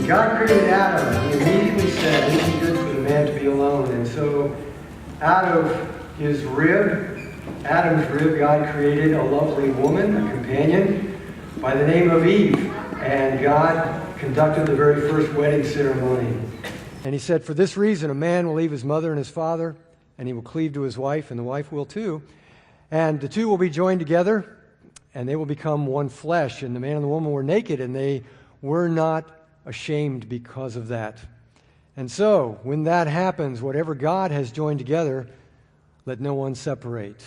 God created Adam. He immediately said, "It isn't good for the man to be alone." And so out of his rib, Adam's rib, God created a lovely woman, a companion, by the name of Eve. And God conducted the very first wedding ceremony. And he said, "For this reason, a man will leave his mother and his father, and he will cleave to his wife, and the wife will too. And the two will be joined together, and they will become one flesh." And the man and the woman were naked, and they were not ashamed because of that. And so, when that happens, whatever God has joined together, let no one separate.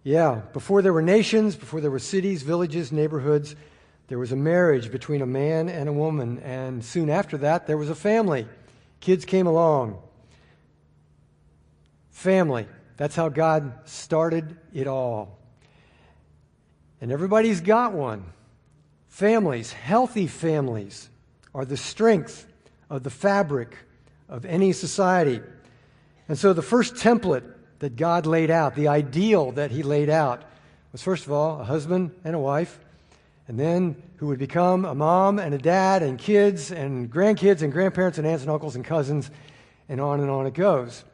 Yeah, before there were nations, before there were cities, villages, neighborhoods, there was a marriage between a man and a woman. And soon after that, there was a family. Kids came along. Family. That's how God started it all. And everybody's got one. Families, healthy families, are the strength of the fabric of any society. And so the first template that God laid out, the ideal that he laid out, was first of all a husband and a wife, and then who would become a mom and a dad and kids and grandkids and grandparents and aunts and uncles and cousins, and on it goes.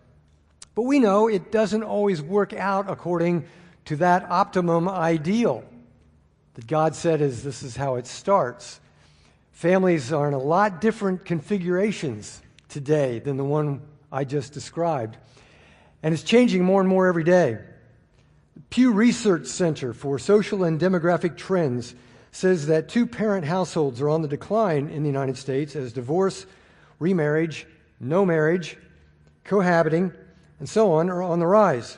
But we know it doesn't always work out according to that optimum ideal that God said this is how it starts. Families are in a lot different configurations today than the one I just described. And it's changing more and more every day. The Pew Research Center for Social and Demographic Trends says that two-parent households are on the decline in the United States as divorce, remarriage, no marriage, cohabiting, and so on the rise.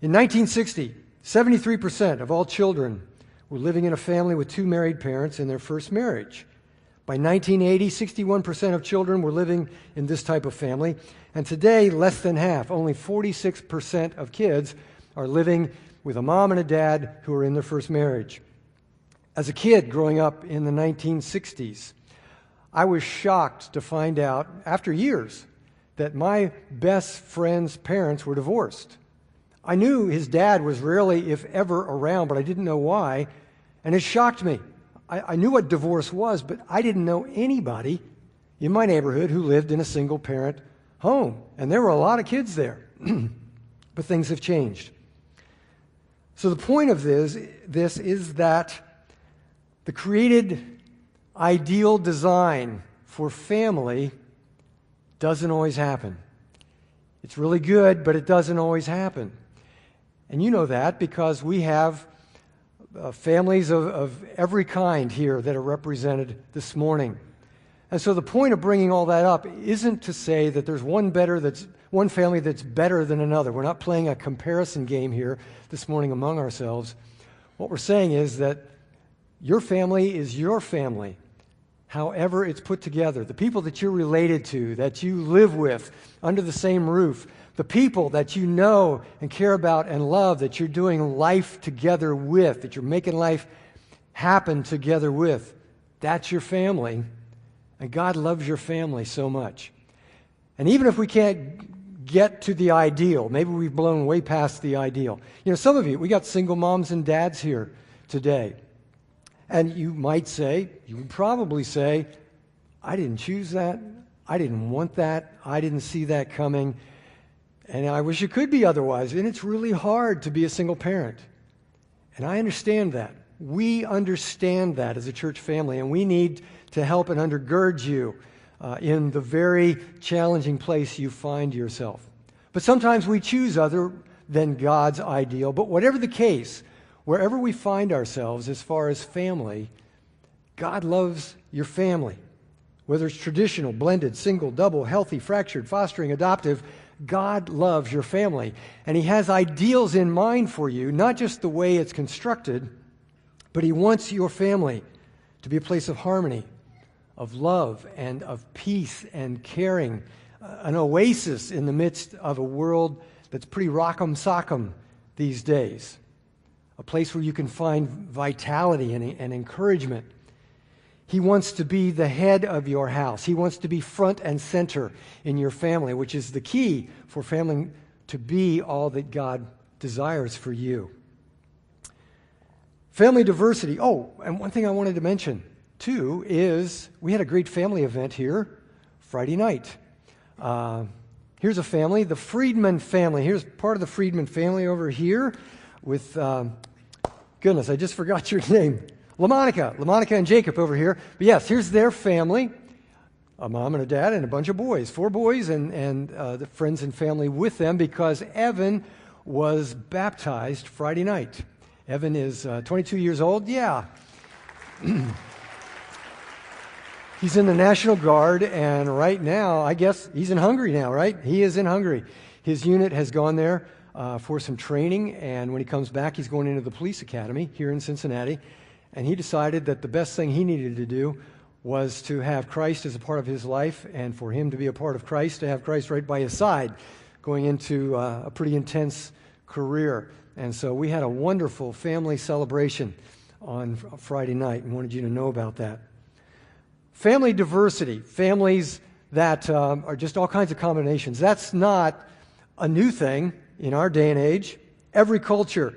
In 1960, 73% of all children were living in a family with two married parents in their first marriage. By 1980, 61% of children were living in this type of family. And today, less than half, only 46% of kids are living with a mom and a dad who are in their first marriage. As a kid growing up in the 1960s, I was shocked to find out, after years, that my best friend's parents were divorced. I knew his dad was rarely, if ever, around, but I didn't know why, and it shocked me. I knew what divorce was, but I didn't know anybody in my neighborhood who lived in a single-parent home, and there were a lot of kids there. But things have changed. So the point of this is that the created ideal design for family doesn't always happen. It's really good, but it doesn't always happen. And you know that because we have families of every kind here that are represented this morning. And so the point of bringing all that up isn't to say that there's one family that's better than another. We're not playing a comparison game here this morning among ourselves. What we're saying is that your family is your family, however it's put together. The people that you're related to, that you live with under the same roof, the people that you know and care about and love, that you're doing life together with, that you're making life happen together with, that's your family. And God loves your family so much. And even if we can't get to the ideal, maybe we've blown way past the ideal. You know, some of you, we got single moms and dads here today. And you would probably say, I didn't choose that. I didn't want that. I didn't see that coming. And I wish it could be otherwise. And it's really hard to be a single parent. And I understand that. We understand that as a church family. And we need to help and undergird you in the very challenging place you find yourself. But sometimes we choose other than God's ideal. But whatever the case, wherever we find ourselves as far as family, God loves your family. Whether it's traditional, blended, single, double, healthy, fractured, fostering, adoptive, God loves your family. And He has ideals in mind for you, not just the way it's constructed, but He wants your family to be a place of harmony, of love, and of peace and caring, an oasis in the midst of a world that's pretty rock'em sock'em these days, a place where you can find vitality and encouragement. He wants to be the head of your house. He wants to be front and center in your family, which is the key for family to be all that God desires for you. Family diversity. Oh, and one thing I wanted to mention two is we had a great family event here Friday night. Here's a family, the Friedman family. Here's part of the Friedman family over here with, goodness, I just forgot your name. LaMonica and Jacob over here. But yes, here's their family, a mom and a dad and a bunch of boys, 4 boys and the friends and family with them because Evan was baptized Friday night. Evan is 22 years old. Yeah. He's in the National Guard, and right now, I guess he's in Hungary now, right? He is in Hungary. His unit has gone there for some training, and when he comes back, he's going into the police academy here in Cincinnati, and he decided that the best thing he needed to do was to have Christ as a part of his life, and for him to be a part of Christ, to have Christ right by his side, going into a pretty intense career. And so we had a wonderful family celebration on Friday night and wanted you to know about that. Family diversity, families that are just all kinds of combinations. That's not a new thing in our day and age. Every culture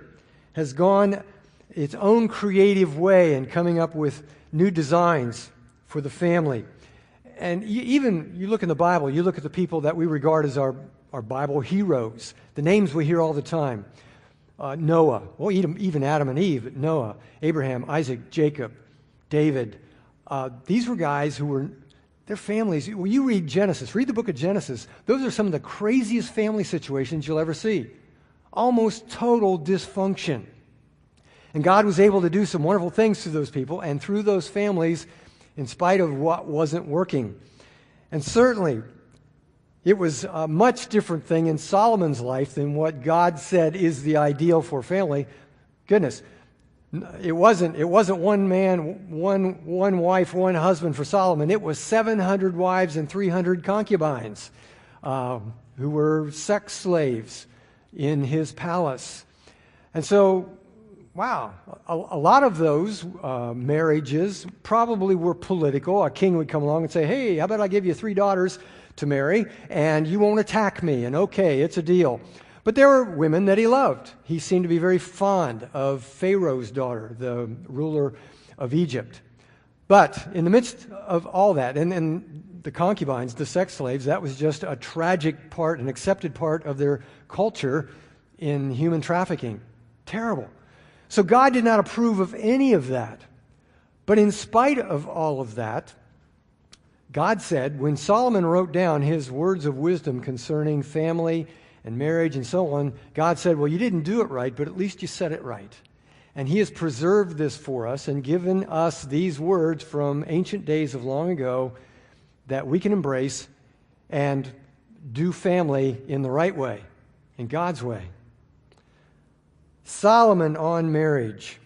has gone its own creative way in coming up with new designs for the family. And you look in the Bible, you look at the people that we regard as our Bible heroes, the names we hear all the time. Noah, well, even Adam and Eve, Noah, Abraham, Isaac, Jacob, David. These were guys who were, their families, when you read Genesis, read the book of Genesis, those are some of the craziest family situations you'll ever see. Almost total dysfunction. And God was able to do some wonderful things through those people and through those families in spite of what wasn't working. And certainly, it was a much different thing in Solomon's life than what God said is the ideal for family. Goodness. It wasn't one man, one wife, one husband for Solomon. It was 700 wives and 300 concubines who were sex slaves in his palace. And so, wow, a lot of those marriages probably were political. A king would come along and say, hey, how about I give you 3 daughters to marry, and you won't attack me, and okay, it's a deal. But there were women that he loved. He seemed to be very fond of Pharaoh's daughter, the ruler of Egypt. But in the midst of all that, and the concubines, the sex slaves, that was just a tragic part, an accepted part of their culture in human trafficking. Terrible. So God did not approve of any of that. But in spite of all of that, God said, when Solomon wrote down his words of wisdom concerning family and marriage and so on, God said, well, you didn't do it right, but at least you said it right. And he has preserved this for us and given us these words from ancient days of long ago that we can embrace and do family in the right way, in God's way. Solomon on marriage.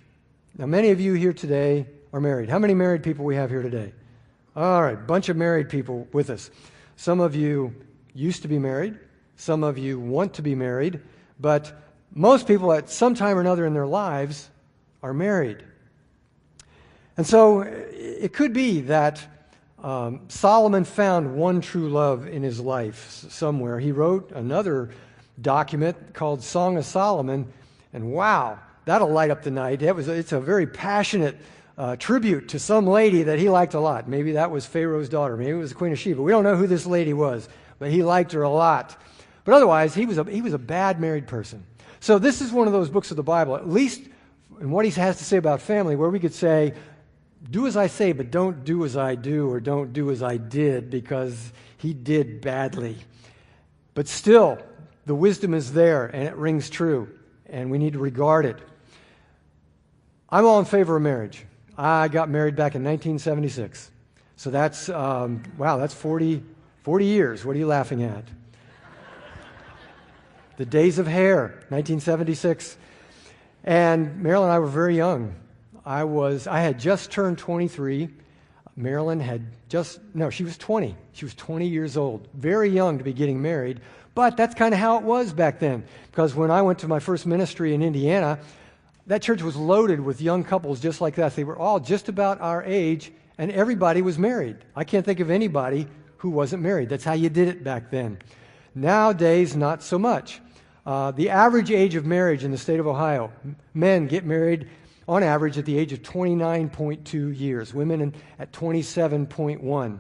Now, many of you here today are married. How many married people we have here today? All right, bunch of married people with us. Some of you used to be married. Some of you want to be married, but most people at some time or another in their lives are married. And so it could be that Solomon found one true love in his life somewhere. He wrote another document called Song of Solomon, and wow, that'll light up the night. It's a very passionate tribute to some lady that he liked a lot. Maybe that was Pharaoh's daughter. Maybe it was the Queen of Sheba. We don't know who this lady was, but he liked her a lot. But otherwise, he was a bad married person. So this is one of those books of the Bible, at least in what he has to say about family, where we could say, do as I say, but don't do as I do, or don't do as I did, because he did badly. But still, the wisdom is there, and it rings true, and we need to regard it. I'm all in favor of marriage. I got married back in 1976. So that's, that's 40 years. What are you laughing at? The days of hair, 1976. And Marilyn and I were very young. I had just turned 23. Marilyn she was 20. She was 20 years old. Very young to be getting married. But that's kind of how it was back then. Because when I went to my first ministry in Indiana, that church was loaded with young couples just like that. They were all just about our age, and everybody was married. I can't think of anybody who wasn't married. That's how you did it back then. Nowadays, not so much. The average age of marriage in the state of Ohio, men get married on average at the age of 29.2 years, women at 27.1.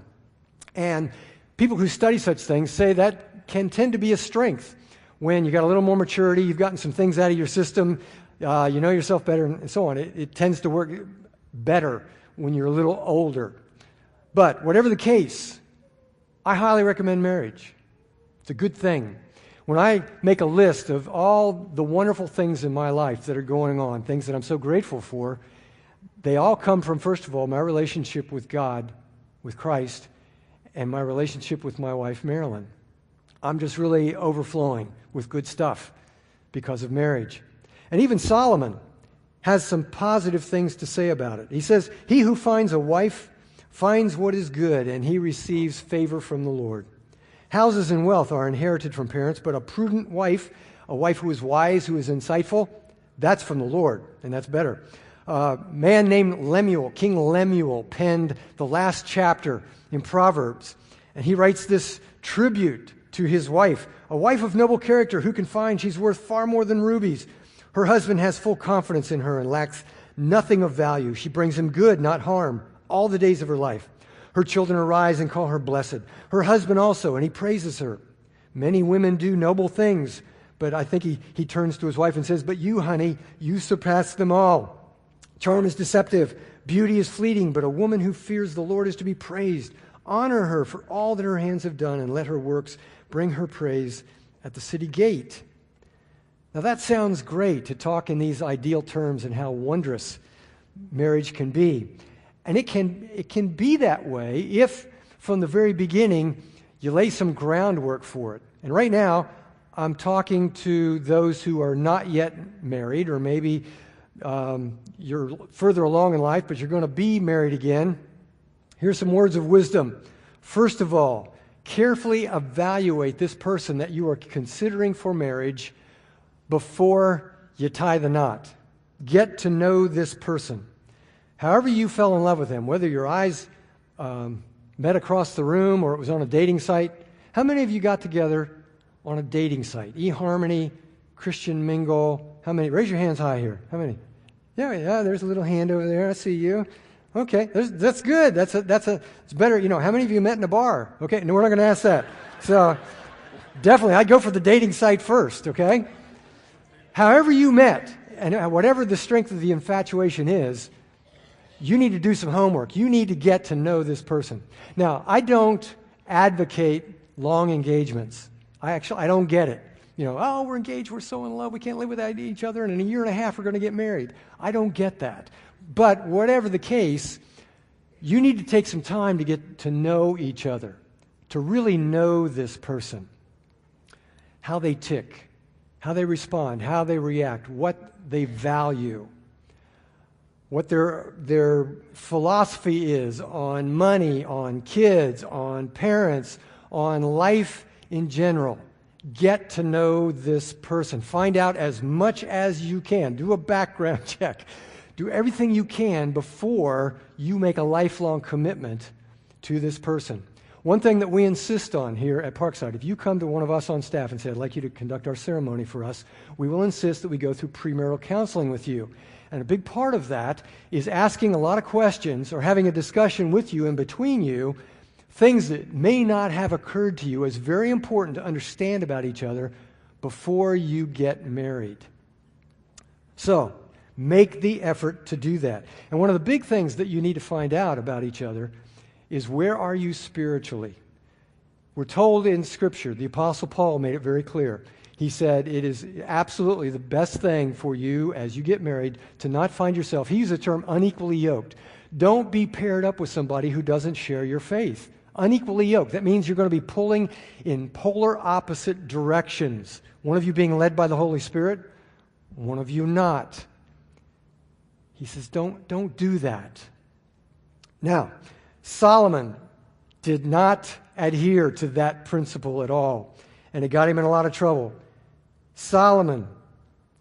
And people who study such things say that can tend to be a strength. When you got a little more maturity, you've gotten some things out of your system, you know yourself better, and so on. It tends to work better when you're a little older. But whatever the case, I highly recommend marriage. It's a good thing. When I make a list of all the wonderful things in my life that are going on, things that I'm so grateful for, they all come from, first of all, my relationship with God, with Christ, and my relationship with my wife, Marilyn. I'm just really overflowing with good stuff because of marriage. And even Solomon has some positive things to say about it. He says, "He who finds a wife finds what is good, and he receives favor from the Lord. Houses and wealth are inherited from parents, but a prudent wife, a wife who is wise, who is insightful, that's from the Lord, and that's better." A man named Lemuel, King Lemuel, penned the last chapter in Proverbs, and he writes this tribute to his wife. "A wife of noble character, who can find? She's worth far more than rubies. Her husband has full confidence in her and lacks nothing of value. She brings him good, not harm, all the days of her life. Her children arise and call her blessed. Her husband also, and he praises her. Many women do noble things," but I think he turns to his wife and says, "But you, honey, you surpass them all. Charm is deceptive, beauty is fleeting, but a woman who fears the Lord is to be praised. Honor her for all that her hands have done, and let her works bring her praise at the city gate." Now that sounds great, to talk in these ideal terms and how wondrous marriage can be. And it can be that way if, from the very beginning, you lay some groundwork for it. And right now, I'm talking to those who are not yet married, or maybe you're further along in life, but you're going to be married again. Here's some words of wisdom. First of all, carefully evaluate this person that you are considering for marriage before you tie the knot. Get to know this person. However you fell in love with him, whether your eyes met across the room or it was on a dating site. How many of you got together on a dating site? eHarmony, Christian Mingle. How many? Raise your hands high here. How many? Yeah, there's a little hand over there. I see you. Okay, that's good. It's better. You know, how many of you met in a bar? Okay, no, we're not going to ask that. So definitely, I'd go for the dating site first, okay? However you met, and whatever the strength of the infatuation is, you need to do some homework. You need to get to know this person. Now, I don't advocate long engagements. I don't get it. You know, oh, we're engaged, we're so in love, we can't live without each other, and in a year and a half we're going to get married. I don't get that. But whatever the case, you need to take some time to get to know each other, to really know this person, how they tick, how they respond, how they react, what they value, what their philosophy is on money, on kids, on parents, on life in general. Get to know this person. Find out as much as you can. Do a background check. Do everything you can before you make a lifelong commitment to this person. One thing that we insist on here at Parkside, if you come to one of us on staff and say, "I'd like you to conduct our ceremony for us," we will insist that we go through premarital counseling with you. And a big part of that is asking a lot of questions or having a discussion with you and between you, things that may not have occurred to you as very important to understand about each other before you get married. So, make the effort to do that. And one of the big things that you need to find out about each other is, where are you spiritually? We're told in Scripture, the Apostle Paul made it very clear. He said it is absolutely the best thing for you as you get married to not find yourself, he used the term unequally yoked. Don't be paired up with somebody who doesn't share your faith. Unequally yoked. That means you're going to be pulling in polar opposite directions. One of you being led by the Holy Spirit, one of you not. He says, don't do that. Now, Solomon did not adhere to that principle at all, and it got him in a lot of trouble. Solomon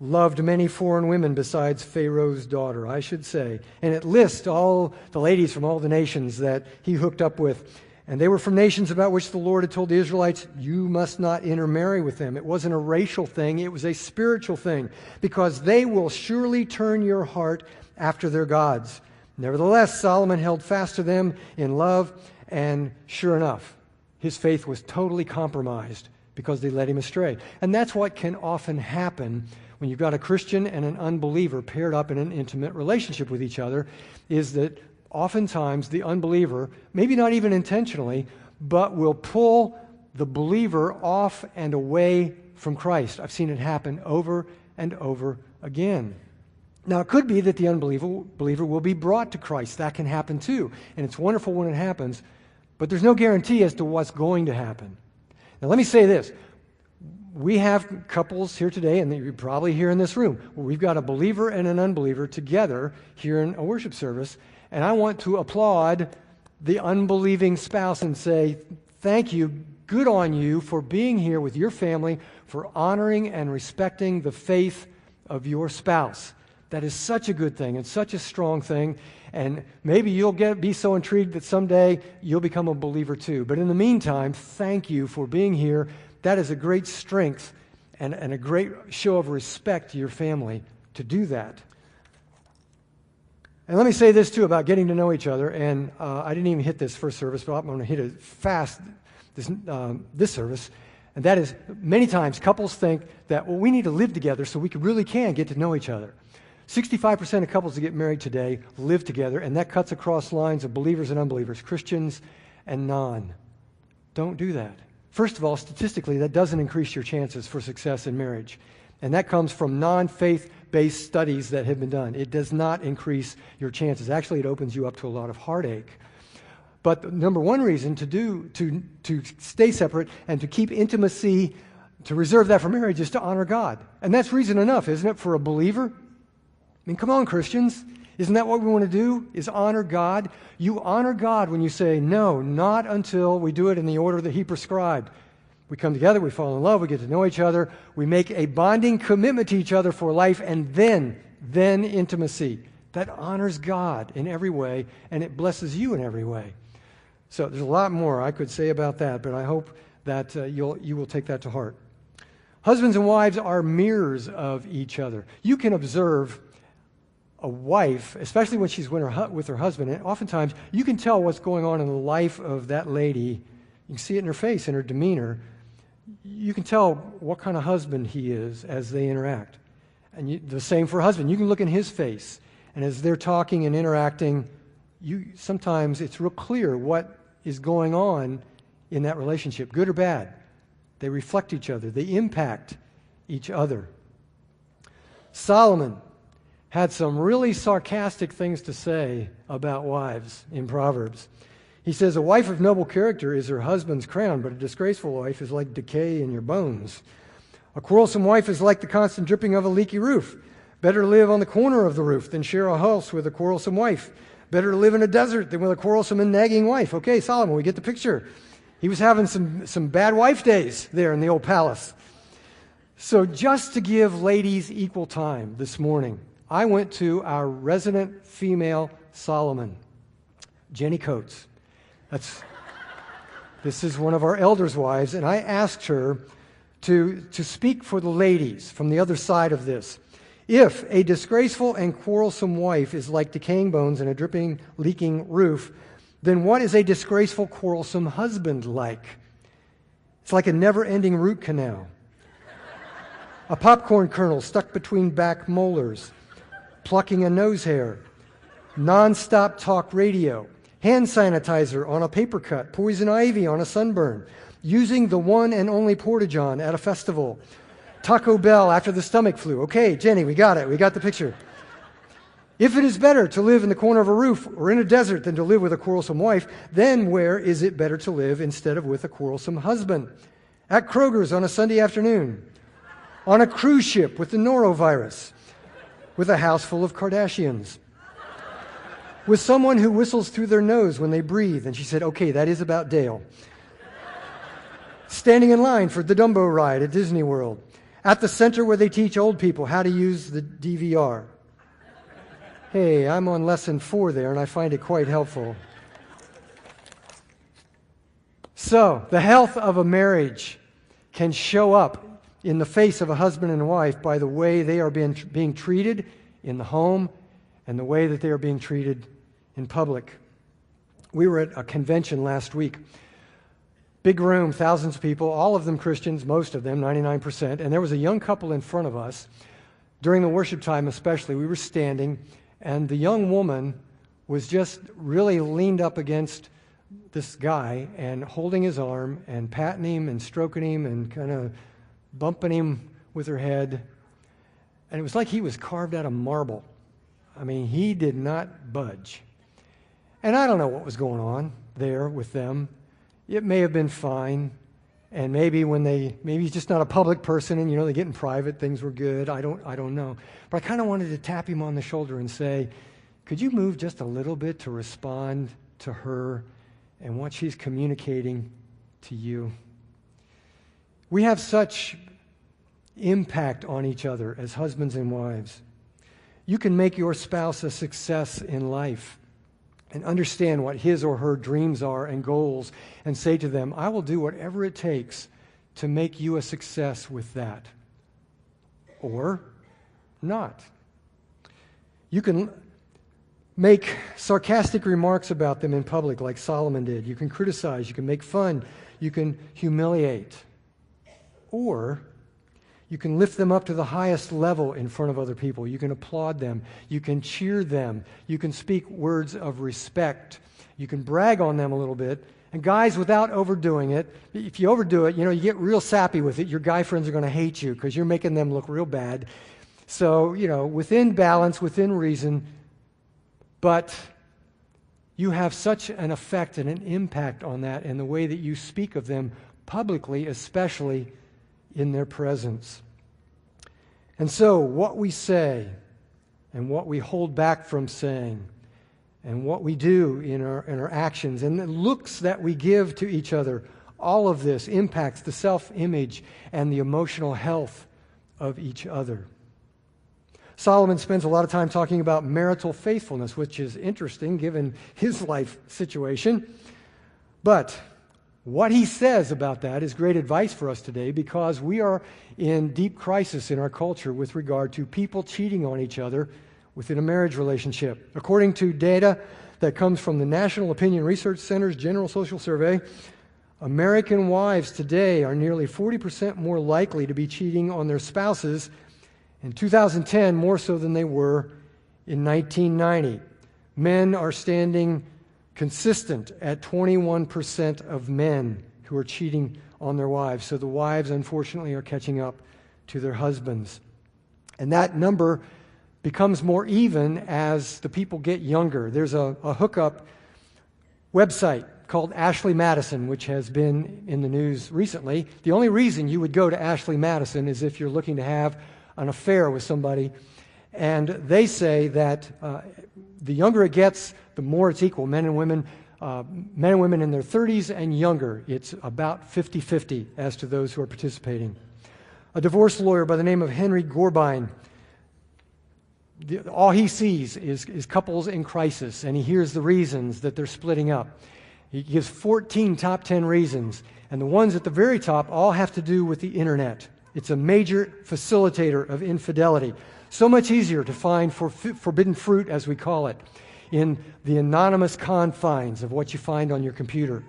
loved many foreign women besides Pharaoh's daughter, I should say. And it lists all the ladies from all the nations that he hooked up with. And they were from nations about which the Lord had told the Israelites, you must not intermarry with them. It wasn't a racial thing, it was a spiritual thing, because they will surely turn your heart after their gods. Nevertheless, Solomon held fast to them in love, and sure enough, his faith was totally compromised because they led him astray. And that's what can often happen when you've got a Christian and an unbeliever paired up in an intimate relationship with each other, is that oftentimes the unbeliever, maybe not even intentionally, but will pull the believer off and away from Christ. I've seen it happen over and over again. Now, it could be that the unbeliever will be brought to Christ. That can happen too. And it's wonderful when it happens, but there's no guarantee as to what's going to happen. Now, let me say this. We have couples here today, and you're probably here in this room, where we've got a believer and an unbeliever together here in a worship service. And I want to applaud the unbelieving spouse and say, thank you, good on you for being here with your family, for honoring and respecting the faith of your spouse. That is such a good thing and such a strong thing. And maybe you'll be so intrigued that someday you'll become a believer too. But in the meantime, thank you for being here. That is a great strength and a great show of respect to your family to do that. And let me say this too about getting to know each other. And I didn't even hit this first service, but I'm going to hit it fast this service. And that is, many times couples think that, well, we need to live together so we really can get to know each other. 65% of couples that get married today live together, and that cuts across lines of believers and unbelievers, Christians and non. Don't do that. First of all, statistically, that doesn't increase your chances for success in marriage. And that comes from non-faith-based studies that have been done. It does not increase your chances. Actually, it opens you up to a lot of heartache. But the number one reason to stay separate and to keep intimacy, to reserve that for marriage, is to honor God. And that's reason enough, isn't it, for a believer? I mean, come on, Christians. Isn't that what we want to do, is honor God? You honor God when you say, no, not until we do it in the order that He prescribed. We come together, we fall in love, we get to know each other, we make a bonding commitment to each other for life, and then intimacy. That honors God in every way, and it blesses you in every way. So there's a lot more I could say about that, but I hope that you will take that to heart. Husbands and wives are mirrors of each other. You can observe a wife, especially when she's with her husband, and oftentimes you can tell what's going on in the life of that lady. You can see it in her face, in her demeanor. You can tell what kind of husband he is as they interact. And the same for husband. You can look in his face, and as they're talking and interacting, sometimes it's real clear what is going on in that relationship, good or bad. They reflect each other. They impact each other. Solomon had some really sarcastic things to say about wives in Proverbs. He says, a wife of noble character is her husband's crown, but a disgraceful wife is like decay in your bones. A quarrelsome wife is like the constant dripping of a leaky roof. Better to live on the corner of the roof than share a house with a quarrelsome wife. Better to live in a desert than with a quarrelsome and nagging wife. Okay, Solomon, we get the picture. He was having some bad wife days there in the old palace. So just to give ladies equal time this morning, I went to our resident female Solomon, Jenny Coates. This is one of our elders' wives, and I asked her to speak for the ladies from the other side of this. If a disgraceful and quarrelsome wife is like decaying bones and a dripping, leaking roof, then what is a disgraceful, quarrelsome husband like? It's like a never-ending root canal. A popcorn kernel stuck between back molars. Plucking a nose hair, non-stop talk radio, hand sanitizer on a paper cut, poison ivy on a sunburn, using the one and only Porta-John at a festival, Taco Bell after the stomach flu. Okay, Jenny, we got it. We got the picture. If it is better to live in the corner of a roof or in a desert than to live with a quarrelsome wife, then where is it better to live instead of with a quarrelsome husband? At Kroger's on a Sunday afternoon, on a cruise ship with the norovirus, with a house full of Kardashians, with someone who whistles through their nose when they breathe. And she said, okay, that is about Dale. Standing in line for the Dumbo ride at Disney World, at the center where they teach old people how to use the DVR. Hey, I'm on lesson 4 there, and I find it quite helpful. So, the health of a marriage can show up in the face of a husband and wife by the way they are being treated in the home and the way that they are being treated in public. We were at a convention last week. Big room, thousands of people, all of them Christians, most of them, 99%. And there was a young couple in front of us. During the worship time especially, we were standing, and the young woman was just really leaned up against this guy and holding his arm and patting him and stroking him and kind of bumping him with her head. And it was like he was carved out of marble. I mean, he did not budge. And I don't know what was going on there with them. It may have been fine. And maybe he's just not a public person and, they get in private, things were good. I don't know. But I kind of wanted to tap him on the shoulder and say, could you move just a little bit to respond to her and what she's communicating to you? We have such impact on each other as husbands and wives. You can make your spouse a success in life and understand what his or her dreams are and goals and say to them, I will do whatever it takes to make you a success with that. Or not. You can make sarcastic remarks about them in public like Solomon did. You can criticize, you can make fun, you can humiliate. Or you can lift them up to the highest level in front of other people. You can applaud them. You can cheer them. You can speak words of respect. You can brag on them a little bit. And guys, without overdoing it, if you overdo it, you get real sappy with it. Your guy friends are going to hate you because you're making them look real bad. So, within balance, within reason, but you have such an effect and an impact on that in the way that you speak of them publicly, especially in their presence. And so what we say and what we hold back from saying and what we do in our actions and the looks that we give to each other, all of this impacts the self-image and the emotional health of each other. Solomon spends a lot of time talking about marital faithfulness, which is interesting given his life situation. But what he says about that is great advice for us today because we are in deep crisis in our culture with regard to people cheating on each other within a marriage relationship. According to data that comes from the National Opinion Research Center's General Social Survey, American wives today are nearly 40% more likely to be cheating on their spouses in 2010, more so than they were in 1990. Men are standing consistent at 21% of men who are cheating on their wives. So the wives, unfortunately, are catching up to their husbands. And that number becomes more even as the people get younger. There's a hookup website called Ashley Madison, which has been in the news recently. The only reason you would go to Ashley Madison is if you're looking to have an affair with somebody. And they say that the younger it gets, the more it's equal. Men and women in their 30s and younger, it's about 50-50 as to those who are participating. A divorce lawyer by the name of Henry Gorbine, all he sees is couples in crisis, and he hears the reasons that they're splitting up. He gives 14 top 10 reasons, and the ones at the very top all have to do with the internet. It's a major facilitator of infidelity. So much easier to find forbidden fruit, as we call it, in the anonymous confines of what you find on your computer.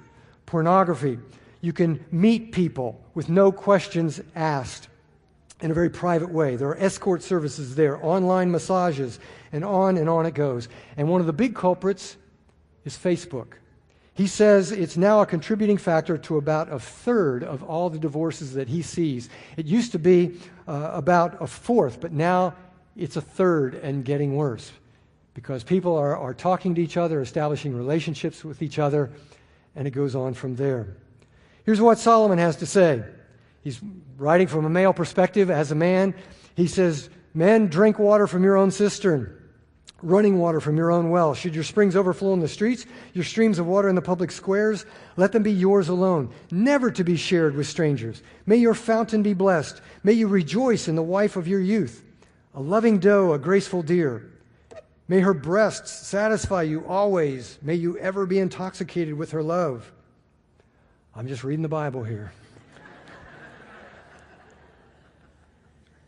Pornography. You can meet people with no questions asked in a very private way. There are escort services there, online massages, and on it goes. And one of the big culprits is Facebook. He says it's now a contributing factor to about a third of all the divorces that he sees. It used to be about a fourth, but now it's a third and getting worse because people are talking to each other, establishing relationships with each other, and it goes on from there. Here's what Solomon has to say. He's writing from a male perspective as a man. He says, men, drink water from your own cistern, running water from your own well. Should your springs overflow in the streets, your streams of water in the public squares, let them be yours alone, never to be shared with strangers. May your fountain be blessed. May you rejoice in the wife of your youth, a loving doe, a graceful deer. May her breasts satisfy you always. May you ever be intoxicated with her love. I'm just reading the Bible here.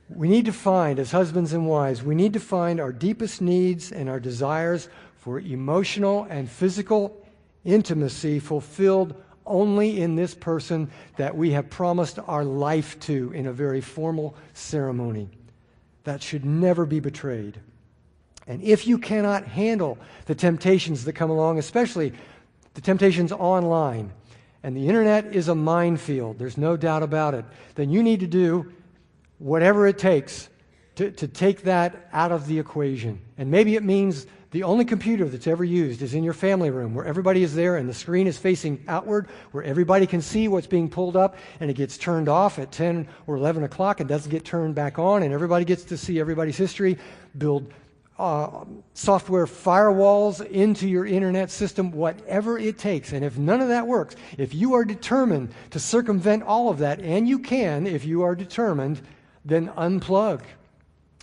We need to find, as husbands and wives, we need to find our deepest needs and our desires for emotional and physical intimacy fulfilled only in this person that we have promised our life to in a very formal ceremony. That should never be betrayed. And if you cannot handle the temptations that come along, especially the temptations online, and the internet is a minefield, there's no doubt about it, then you need to do whatever it takes to take that out of the equation. And maybe it means the only computer that's ever used is in your family room where everybody is there and the screen is facing outward, where everybody can see what's being pulled up, and it gets turned off at 10 or 11 o'clock and doesn't get turned back on, and everybody gets to see everybody's history. Build software firewalls into your internet system, whatever it takes. And if none of that works, if you are determined to circumvent all of that, and you can if you are determined, then unplug.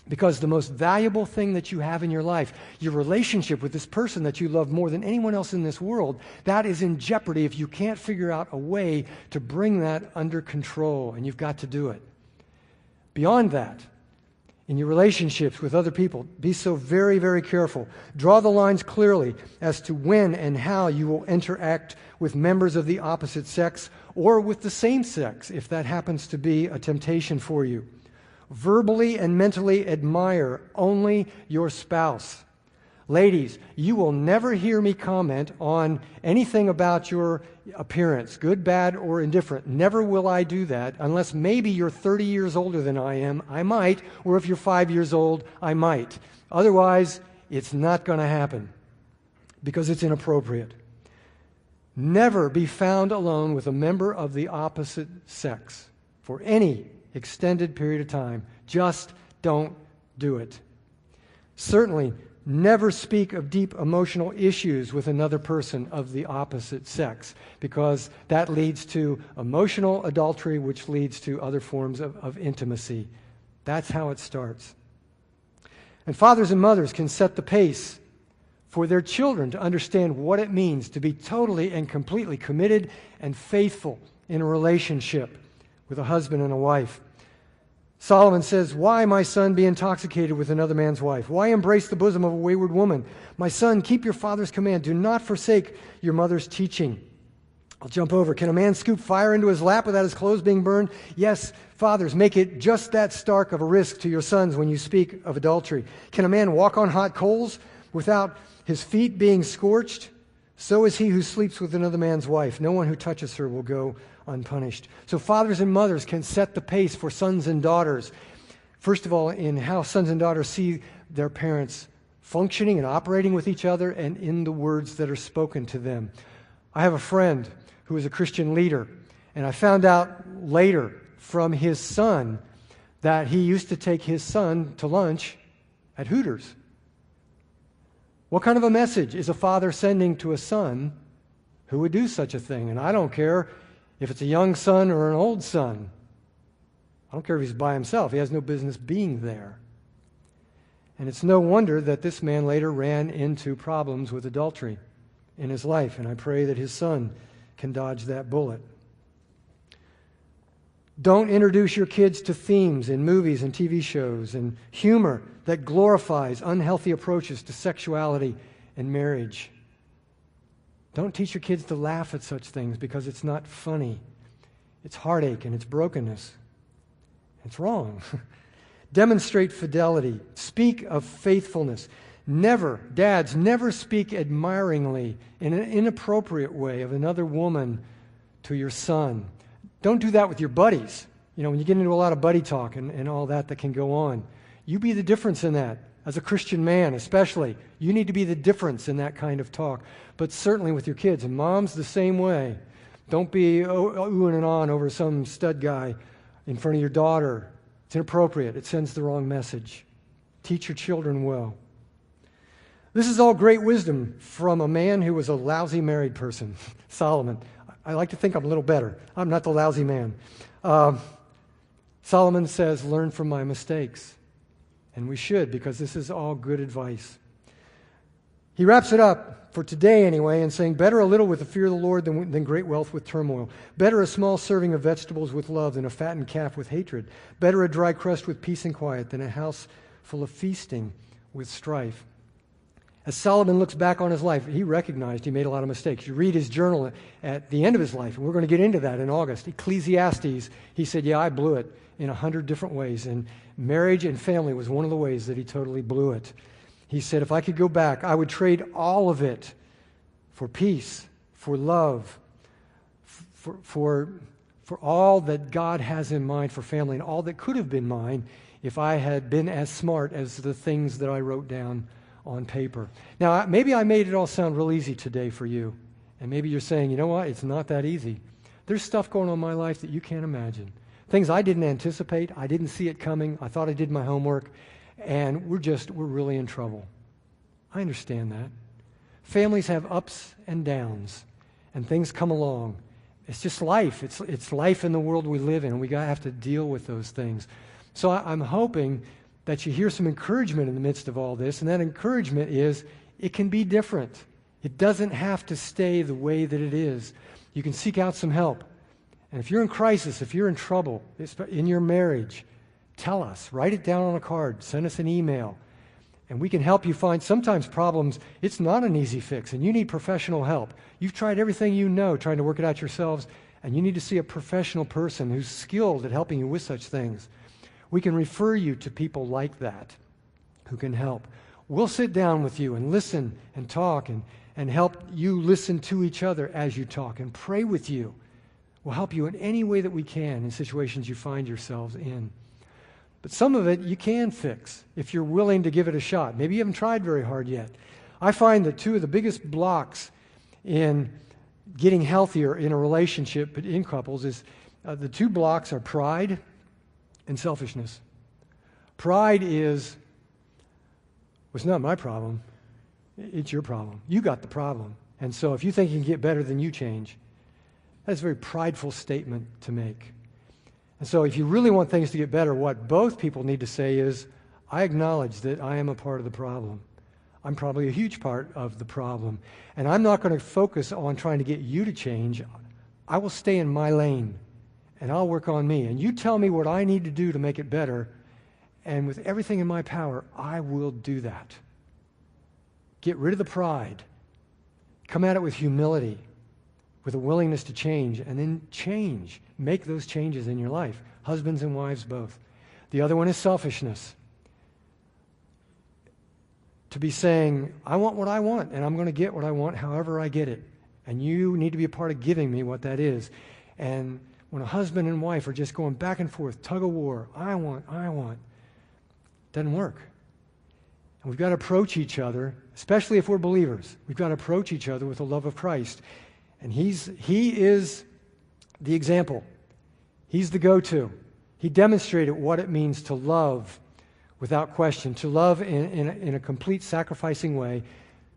Because the most valuable thing that you have in your life, your relationship with this person that you love more than anyone else in this world, that is in jeopardy if you can't figure out a way to bring that under control, and you've got to do it. Beyond that, in your relationships with other people, be so very, very careful. Draw the lines clearly as to when and how you will interact with members of the opposite sex or with the same sex, if that happens to be a temptation for you. Verbally and mentally admire only your spouse. Ladies, you will never hear me comment on anything about your appearance, good, bad, or indifferent. Never will I do that, unless maybe you're 30 years older than I am. I might, or if you're 5 years old, I might. Otherwise, it's not going to happen because it's inappropriate. Never be found alone with a member of the opposite sex for any extended period of time. Just don't do it. Certainly, never speak of deep emotional issues with another person of the opposite sex, because that leads to emotional adultery, which leads to other forms of intimacy. That's how it starts. And fathers and mothers can set the pace for their children to understand what it means to be totally and completely committed and faithful in a relationship with a husband and a wife. Solomon says, "Why, my son, be intoxicated with another man's wife? Why embrace the bosom of a wayward woman? My son, keep your father's command. Do not forsake your mother's teaching." I'll jump over. Can a man scoop fire into his lap without his clothes being burned? Yes, fathers, make it just that stark of a risk to your sons when you speak of adultery. Can a man walk on hot coals without his feet being scorched? So is he who sleeps with another man's wife. No one who touches her will go unpunished. So fathers and mothers can set the pace for sons and daughters. First of all, in how sons and daughters see their parents functioning and operating with each other, and in the words that are spoken to them. I have a friend who is a Christian leader, and I found out later from his son that he used to take his son to lunch at Hooters. What kind of a message is a father sending to a son who would do such a thing? And I don't care if it's a young son or an old son. I don't care if he's by himself. He has no business being there. And it's no wonder that this man later ran into problems with adultery in his life, and I pray that his son can dodge that bullet. Don't introduce your kids to themes in movies and TV shows and humor that glorifies unhealthy approaches to sexuality and marriage. Don't teach your kids to laugh at such things, because it's not funny. It's heartache and it's brokenness. It's wrong. Demonstrate fidelity. Speak of faithfulness. Never, dads, never speak admiringly in an inappropriate way of another woman to your son. Don't do that with your buddies. You know, when you get into a lot of buddy talk and all that can go on. You be the difference in that. As a Christian man especially, you need to be the difference in that kind of talk. But certainly with your kids, and moms the same way. Don't be oohing and on over some stud guy in front of your daughter. It's inappropriate. It sends the wrong message. Teach your children well. This is all great wisdom from a man who was a lousy married person, Solomon. I like to think I'm a little better. I'm not the lousy man. Solomon says, learn from my mistakes. And we should, because this is all good advice. He wraps it up, for today anyway, in saying, better a little with the fear of the Lord than great wealth with turmoil. Better a small serving of vegetables with love than a fattened calf with hatred. Better a dry crust with peace and quiet than a house full of feasting with strife. As Solomon looks back on his life, he recognized he made a lot of mistakes. You read his journal at the end of his life, and we're going to get into that in August. Ecclesiastes, he said, yeah, I blew it in 100 different ways, and marriage and family was one of the ways that he totally blew it. He said, if I could go back, I would trade all of it for peace, for love, for all that God has in mind for family, and all that could have been mine if I had been as smart as the things that I wrote down on paper. Now, maybe I made it all sound real easy today for you, and maybe you're saying, you know what, it's not that easy. There's stuff going on in my life that you can't imagine. Things I didn't anticipate, I didn't see it coming, I thought I did my homework, and we're really in trouble. I understand that. Families have ups and downs, and things come along. It's just life. It's life in the world we live in, and we have to deal with those things. So I'm hoping that you hear some encouragement in the midst of all this, and that encouragement is it can be different. It doesn't have to stay the way that it is. You can seek out some help. And if you're in crisis, if you're in trouble, in your marriage, tell us. Write it down on a card. Send us an email. And we can help you find sometimes problems. It's not an easy fix, and you need professional help. You've tried everything you know trying to work it out yourselves, and you need to see a professional person who's skilled at helping you with such things. We can refer you to people like that who can help. We'll sit down with you and listen and talk and help you listen to each other as you talk and pray with you. We'll help you in any way that we can in situations you find yourselves in. But some of it you can fix if you're willing to give it a shot. Maybe you haven't tried very hard yet. I find that two of the biggest blocks in getting healthier in a relationship in couples is the two blocks are pride and selfishness. Pride is, well, it's not my problem. It's your problem. You got the problem. And so if you think you can get better, then you change. That's a very prideful statement to make. And so if you really want things to get better, what both people need to say is, I acknowledge that I am a part of the problem. I'm probably a huge part of the problem. And I'm not going to focus on trying to get you to change. I will stay in my lane, and I'll work on me. And you tell me what I need to do to make it better, and with everything in my power, I will do that. Get rid of the pride. Come at it with humility, with a willingness to change, and then change. Make those changes in your life, husbands and wives both. The other one is selfishness. To be saying, I want what I want, and I'm going to get what I want however I get it. And you need to be a part of giving me what that is. And when a husband and wife are just going back and forth, tug of war, I want, doesn't work. And we've got to approach each other, especially if we're believers. We've got to approach each other with the love of Christ. And he is the example. He's the go-to. He demonstrated what it means to love without question, to love in a complete sacrificing way,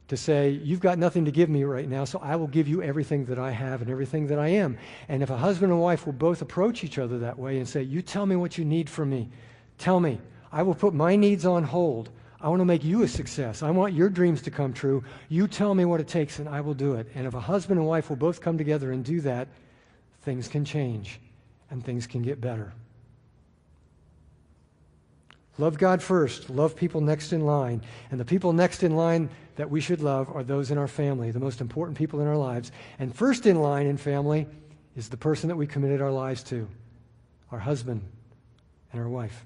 to say, you've got nothing to give me right now, so I will give you everything that I have and everything that I am. And if a husband and wife will both approach each other that way and say, you tell me what you need from me. Tell me. I will put my needs on hold. I want to make you a success. I want your dreams to come true. You tell me what it takes, and I will do it. And if a husband and wife will both come together and do that, things can change, and things can get better. Love God first. Love people next in line. And the people next in line that we should love are those in our family, the most important people in our lives. And first in line in family is the person that we committed our lives to, our husband and our wife.